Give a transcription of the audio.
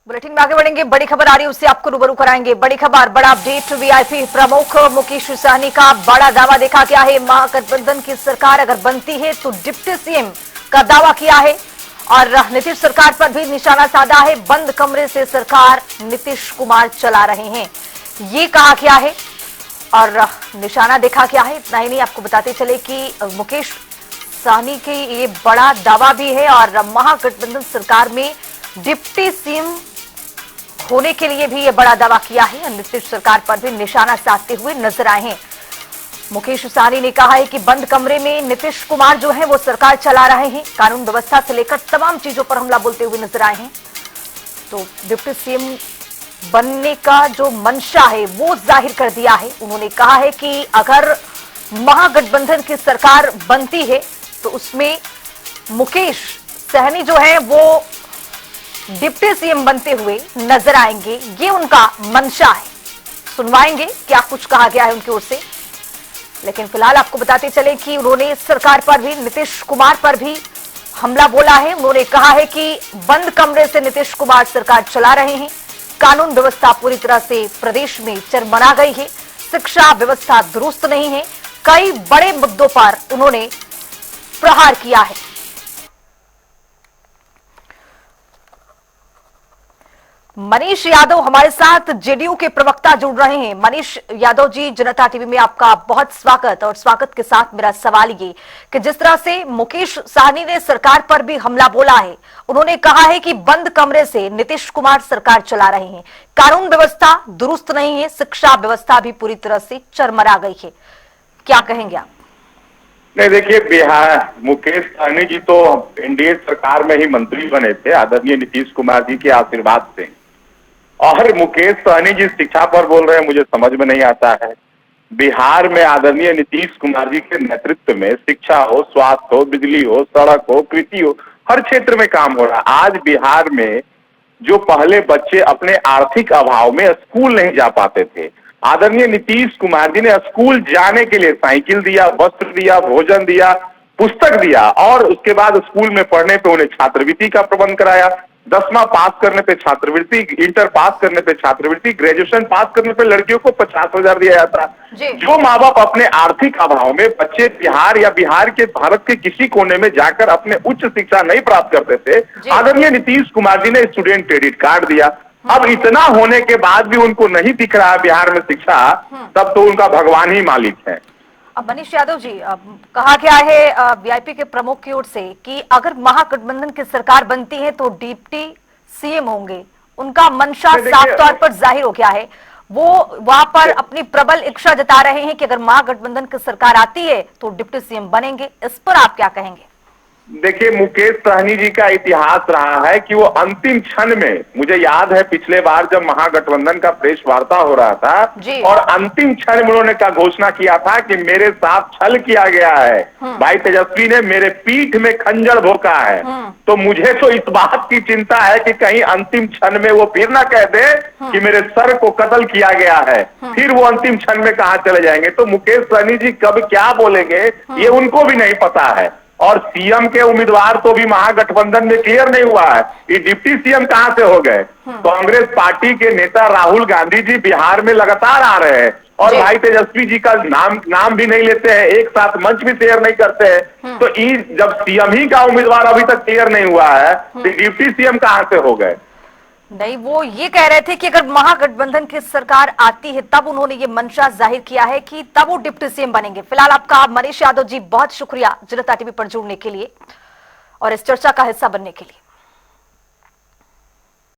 Bulletin में आगे बढ़ेंगे। बड़ी खबर आ रही है, उससे आपको रूबरू कराएंगे। बड़ी खबर, बड़ा अपडेट। वीआईपी प्रमुख मुकेश सहनी का बड़ा दावा देखा गया है। महागठबंधन की सरकार अगर बनती है तो डिप्टी सीएम का दावा किया है और नीतीश सरकार पर भी निशाना साधा है। बंद कमरे से सरकार नीतीश कुमार चला रहे हैं, ये कहा गया है और निशाना देखा गया है। इतना ही नहीं, आपको बताते चले कि मुकेश सहनी के ये बड़ा दावा भी है और महागठबंधन सरकार में डिप्टी सीएम होने के लिए भी ये बड़ा दावा किया है। नीतीश सरकार पर भी निशाना साधते हुए नजर आए हैं। मुकेश सहनी ने कहा है कि बंद कमरे में नीतीश कुमार जो है वो सरकार चला रहे हैं। कानून व्यवस्था से लेकर तमाम चीजों पर हमला बोलते हुए नजर आए हैं। तो डिप्टी सीएम बनने का जो मंशा है वो जाहिर कर दिया है। उन्होंने कहा है कि अगर महागठबंधन की सरकार बनती है तो उसमें मुकेश सहनी जो है वो डिप्टी सीएम बनते हुए नजर आएंगे, ये उनका मंशा है। सुनवाएंगे क्या कुछ कहा गया है उनकी ओर से, लेकिन फिलहाल आपको बताते चले कि उन्होंने सरकार पर भी, नीतीश कुमार पर भी हमला बोला है। उन्होंने कहा है कि बंद कमरे से नीतीश कुमार सरकार चला रहे हैं। कानून व्यवस्था पूरी तरह से प्रदेश में चरमरा गई है। शिक्षा व्यवस्था दुरुस्त नहीं है। कई बड़े मुद्दों पर उन्होंने प्रहार किया है। मनीष यादव हमारे साथ जेडीयू के प्रवक्ता जुड़ रहे हैं। मनीष यादव जी, जनता टीवी में आपका बहुत स्वागत। और स्वागत के साथ मेरा सवाल ये कि जिस तरह से मुकेश सहनी ने सरकार पर भी हमला बोला है, उन्होंने कहा है कि बंद कमरे से नीतीश कुमार सरकार चला रहे हैं, कानून व्यवस्था दुरुस्त नहीं है, शिक्षा व्यवस्था भी पूरी तरह से चरमरा गई है, क्या कहेंगे आप? नहीं, देखिए, बिहार मुकेश सहनी जी तो एनडीए सरकार में ही मंत्री बने थे आदरणीय नीतीश कुमार जी के आशीर्वाद से। और मुकेश सहनी जी शिक्षा पर बोल रहे हैं, मुझे समझ में नहीं आता है। बिहार में आदरणीय नीतीश कुमार जी के नेतृत्व में शिक्षा हो, स्वास्थ्य हो, बिजली हो, सड़क हो, कृषि हो, हर क्षेत्र में काम हो रहा है। आज बिहार में जो पहले बच्चे अपने आर्थिक अभाव में स्कूल नहीं जा पाते थे, आदरणीय नीतीश कुमार जी ने स्कूल जाने के लिए साइकिल दिया, वस्त्र दिया, भोजन दिया, पुस्तक दिया और उसके बाद स्कूल में पढ़ने पे उन्हें छात्रवृत्ति का प्रबंध कराया। 10वां पास करने पे छात्रवृत्ति, इंटर पास करने पे छात्रवृत्ति, ग्रेजुएशन पास करने पे लड़कियों को 50,000 दिया जाता। जो माँ बाप अपने आर्थिक अभाव में बच्चे बिहार या बिहार के भारत के किसी कोने में जाकर अपने उच्च शिक्षा नहीं प्राप्त करते थे, आदरणीय नीतीश कुमार जी ने स्टूडेंट क्रेडिट कार्ड दिया। अब इतना होने के बाद भी उनको नहीं दिख रहा बिहार में शिक्षा, तब तो उनका भगवान ही मालिक है। अब मनीष यादव जी, कहा गया है वीआईपी के प्रमुख की ओर से कि अगर महागठबंधन की सरकार बनती है तो डिप्टी सीएम होंगे। उनका मंशा साफ तौर पर जाहिर हो गया है। वो वहां पर अपनी प्रबल इच्छा जता रहे हैं कि अगर महागठबंधन की सरकार आती है तो डिप्टी सीएम बनेंगे। इस पर आप क्या कहेंगे? देखिए, मुकेश सहनी जी का इतिहास रहा है कि वो अंतिम क्षण में, मुझे याद है पिछले बार जब महागठबंधन का प्रेस वार्ता हो रहा था और अंतिम क्षण में उन्होंने क्या घोषणा किया था कि मेरे साथ छल किया गया है, भाई तेजस्वी ने मेरे पीठ में खंजर भोंका है। तो मुझे तो इस बात की चिंता है कि कहीं अंतिम क्षण में वो फिर ना कह दे कि मेरे सर को कत्ल किया गया है, फिर वो अंतिम क्षण में कहाँ चले जाएंगे। तो मुकेश सहनी जी कब क्या बोलेंगे ये उनको भी नहीं पता है। और सीएम के उम्मीदवार तो भी महागठबंधन में क्लियर नहीं हुआ है, ये डिप्टी सीएम कहां से हो गए। कांग्रेस पार्टी के नेता राहुल गांधी जी बिहार में लगातार आ रहे हैं और भाई तेजस्वी जी का नाम भी नहीं लेते हैं, एक साथ मंच भी शेयर नहीं करते हैं। तो जब सीएम ही का उम्मीदवार अभी तक क्लियर नहीं हुआ है तो डिप्टी सीएम कहां से हो गए। नहीं, वो ये कह रहे थे कि अगर महागठबंधन की सरकार आती है तब उन्होंने ये मंशा जाहिर किया है कि तब वो डिप्टी सीएम बनेंगे। फिलहाल आपका मनीष यादव जी बहुत शुक्रिया जनता टीवी पर जुड़ने के लिए और इस चर्चा का हिस्सा बनने के लिए।